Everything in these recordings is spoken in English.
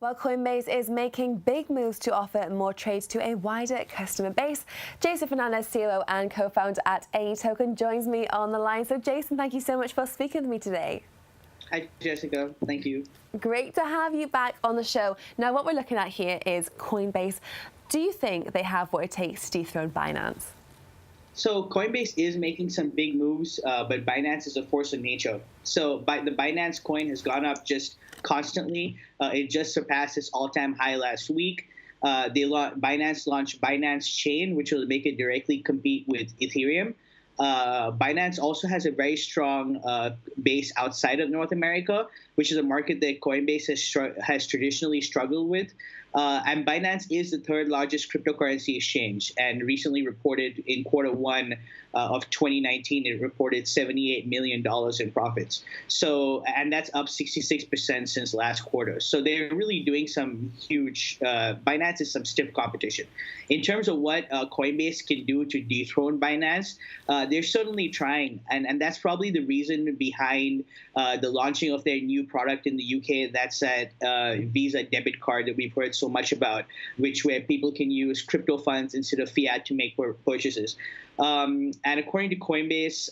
Well, Coinbase is making big moves to offer more trades to a wider customer base. Jason Fernandez, COO and co-founder at AE Token, joins me on the line. So, Jason, thank you so much for speaking with me today. Hi, Jessica. Thank you. Great to have you back on the show. Now, what we're looking at here is Coinbase. Do you think they have what it takes to dethrone Binance? So Coinbase is making some big moves, but Binance is a force of nature. So the Binance coin has gone up just constantly. It just surpassed its all-time high last week. Binance launched Binance Chain, which will make it directly compete with Ethereum. Binance also has a very strong base outside of North America, which is a market that Coinbase has traditionally struggled with. And Binance is the third largest cryptocurrency exchange, and recently reported in Q1 of 2019, it reported $78 million in profits. So, and that's up 66% since last quarter. So they're really doing some huge, Binance is some stiff competition. In terms of what Coinbase can do to dethrone Binance, they're certainly trying, and that's probably the reason behind the launching of their new product in the UK. That's that Visa debit card that we've heard so much about, where people can use crypto funds instead of fiat to make purchases. And according to Coinbase,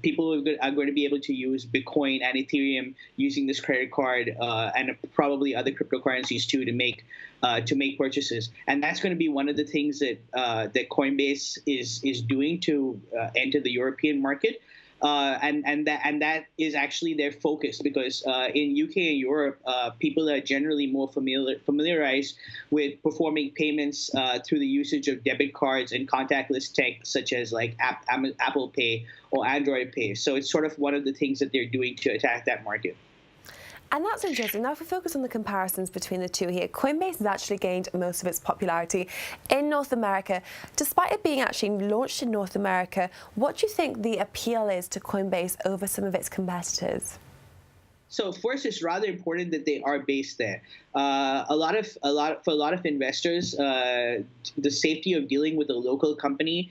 people are going to be able to use Bitcoin and Ethereum using this credit card, and probably other cryptocurrencies too, to make purchases. And that's going to be one of the things that Coinbase is doing to enter the European market. And that is actually their focus, because in UK and Europe, people are generally more familiarized with performing payments through the usage of debit cards and contactless tech, such as like Apple Pay or Android Pay. So it's sort of one of the things that they're doing to attack that market. And that's interesting. Now, if we focus on the comparisons between the two here, Coinbase has actually gained most of its popularity in North America. Despite it being actually launched in North America, what do you think the appeal is to Coinbase over some of its competitors? So first, it's rather important that they are based there. For a lot of investors, the safety of dealing with a local company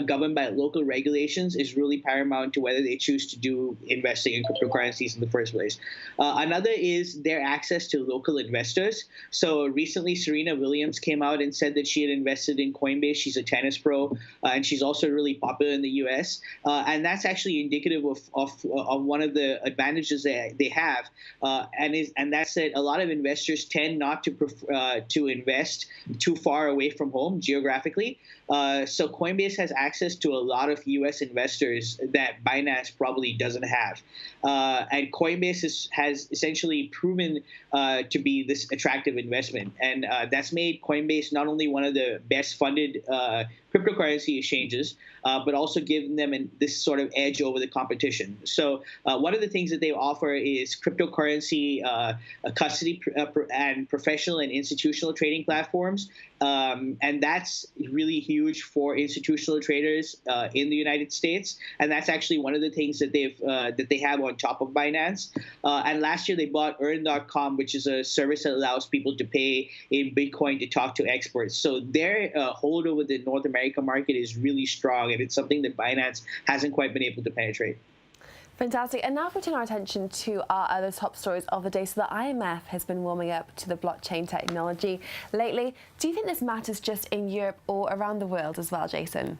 governed by local regulations is really paramount to whether they choose to do investing in cryptocurrencies in the first place. Another is their access to local investors. So recently, Serena Williams came out and said that she had invested in Coinbase. She's a tennis pro, and she's also really popular in the U.S. And that's actually indicative of one of the advantages that they have. And that's that a lot of investors tend not to invest too far away from home geographically. So Coinbase has access to a lot of U.S. investors that Binance probably doesn't have. And Coinbase has essentially proven to be this attractive investment. And that's made Coinbase not only one of the best funded cryptocurrency exchanges, but also giving them this sort of edge over the competition. So one of the things that they offer is cryptocurrency custody and professional and institutional trading platforms. And that's really huge for institutional traders in the United States. And that's actually one of the things that they have on top of Binance. And last year they bought Earn.com, which is a service that allows people to pay in Bitcoin to talk to experts. So their hold over the North American market is really strong, and it's something that Binance hasn't quite been able to penetrate. Fantastic. And now if we turn our attention to our other top stories of the day. So the IMF has been warming up to the blockchain technology lately. Do you think this matters just in Europe or around the world as well, Jason?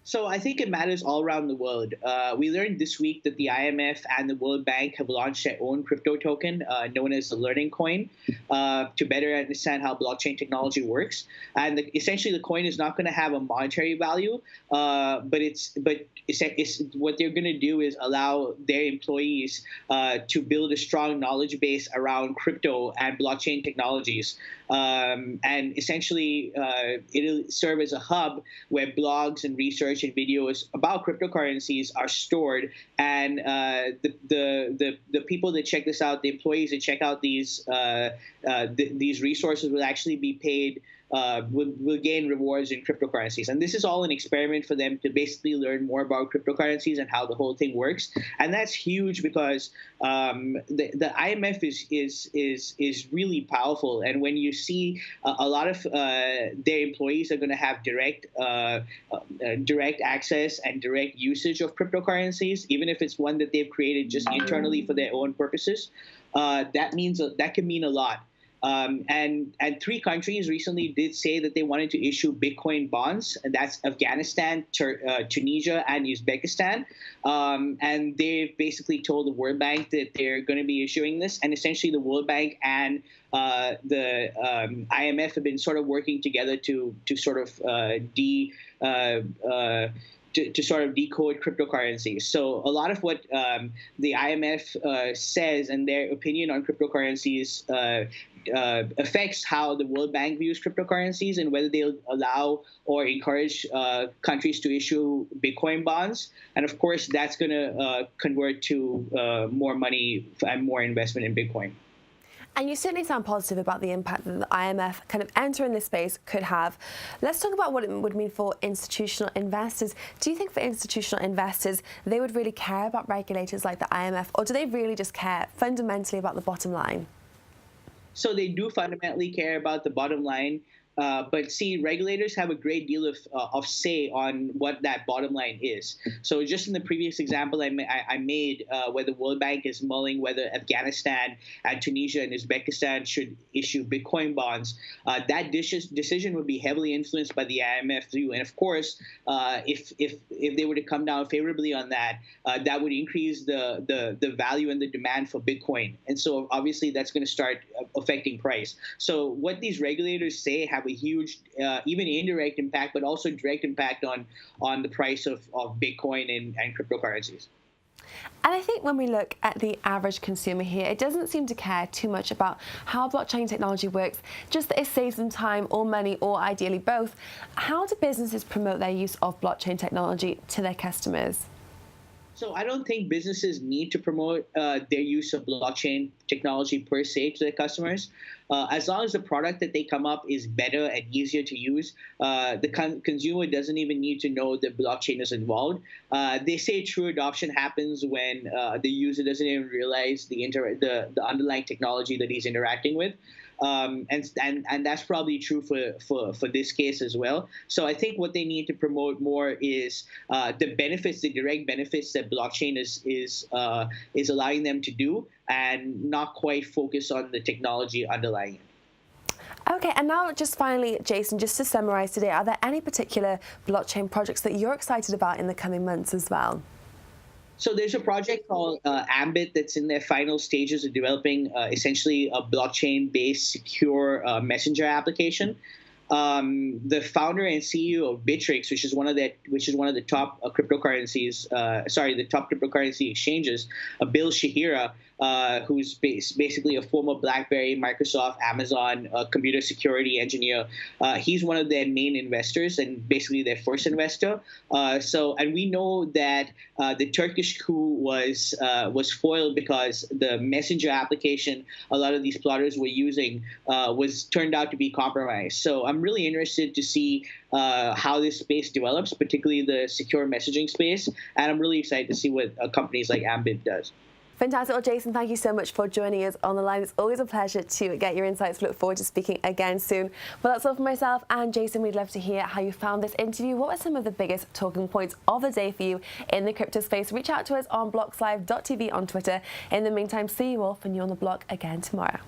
So I think it matters all around the world. We learned this week that the IMF and the World Bank have launched their own crypto token known as the Learning Coin to better understand how blockchain technology works. And essentially, the coin is not going to have a monetary value, but what they're going to do is allow their employees to build a strong knowledge base around crypto and blockchain technologies. And essentially, it'll serve as a hub where blogs and research and videos about cryptocurrencies are stored, and the people that check this out, the employees that check out these resources, will actually be paid. Will gain rewards in cryptocurrencies. And this is all an experiment for them to basically learn more about cryptocurrencies and how the whole thing works. And that's huge because the IMF is really powerful. And when you see a lot of their employees are going to have direct access and direct usage of cryptocurrencies, even if it's one that they've created just internally for their own purposes, that can mean a lot. And three countries recently did say that they wanted to issue Bitcoin bonds, and that's Afghanistan, Tunisia, and Uzbekistan. And they've basically told the World Bank that they're going to be issuing this. And essentially, the World Bank and the IMF have been sort of working together to sort of to sort of decode cryptocurrencies. So a lot of what the IMF says and their opinion on cryptocurrencies affects how the World Bank views cryptocurrencies and whether they'll allow or encourage countries to issue Bitcoin bonds. And of course, that's going to convert to more money and more investment in Bitcoin. And you certainly sound positive about the impact that the IMF kind of entering this space could have. Let's talk about what it would mean for institutional investors. Do you think for institutional investors, they would really care about regulators like the IMF, or do they really just care fundamentally about the bottom line? So they do fundamentally care about the bottom line. But see, regulators have a great deal of say on what that bottom line is. So just in the previous example I made, where the World Bank is mulling whether Afghanistan and Tunisia and Uzbekistan should issue Bitcoin bonds, that decision would be heavily influenced by the IMF view. And of course, if they were to come down favorably on that, that would increase the value and the demand for Bitcoin. And so obviously that's going to start affecting price. So what these regulators say have a huge, even indirect impact, but also direct impact on the price of Bitcoin and cryptocurrencies. And I think when we look at the average consumer here, it doesn't seem to care too much about how blockchain technology works, just that it saves them time or money, or ideally both. How do businesses promote their use of blockchain technology to their customers? So I don't think businesses need to promote their use of blockchain technology per se to their customers. As long as the product that they come up is better and easier to use, the consumer doesn't even need to know that blockchain is involved. They say true adoption happens when the user doesn't even realize the underlying technology that he's interacting with. And that's probably true for this case as well. So I think what they need to promote more is the benefits, the direct benefits that blockchain is allowing them to do, and not quite focus on the technology underlying it. Okay, and now just finally, Jason, just to summarize today, are there any particular blockchain projects that you're excited about in the coming months as well? So there's a project called Ambit that's in their final stages of developing essentially a blockchain-based secure messenger application. The founder and CEO of Bittrex, which is one of the top cryptocurrencies, the top cryptocurrency exchanges, Bill Shihira, who's basically a former BlackBerry, Microsoft, Amazon computer security engineer. He's one of their main investors and basically their first investor. And we know that the Turkish coup was foiled because the messenger application a lot of these plotters were using was turned out to be compromised. So I'm really interested to see how this space develops, particularly the secure messaging space, and I'm really excited to see what companies like Ambit does. Fantastic. Well, Jason, thank you so much for joining us on the line. It's always a pleasure to get your insights. We look forward to speaking again soon. Well, that's all for myself and Jason. We'd love to hear how you found this interview. What were some of the biggest talking points of the day for you in the crypto space? Reach out to us on blockslive.tv on Twitter. In the meantime, see you all for New on the Block again tomorrow.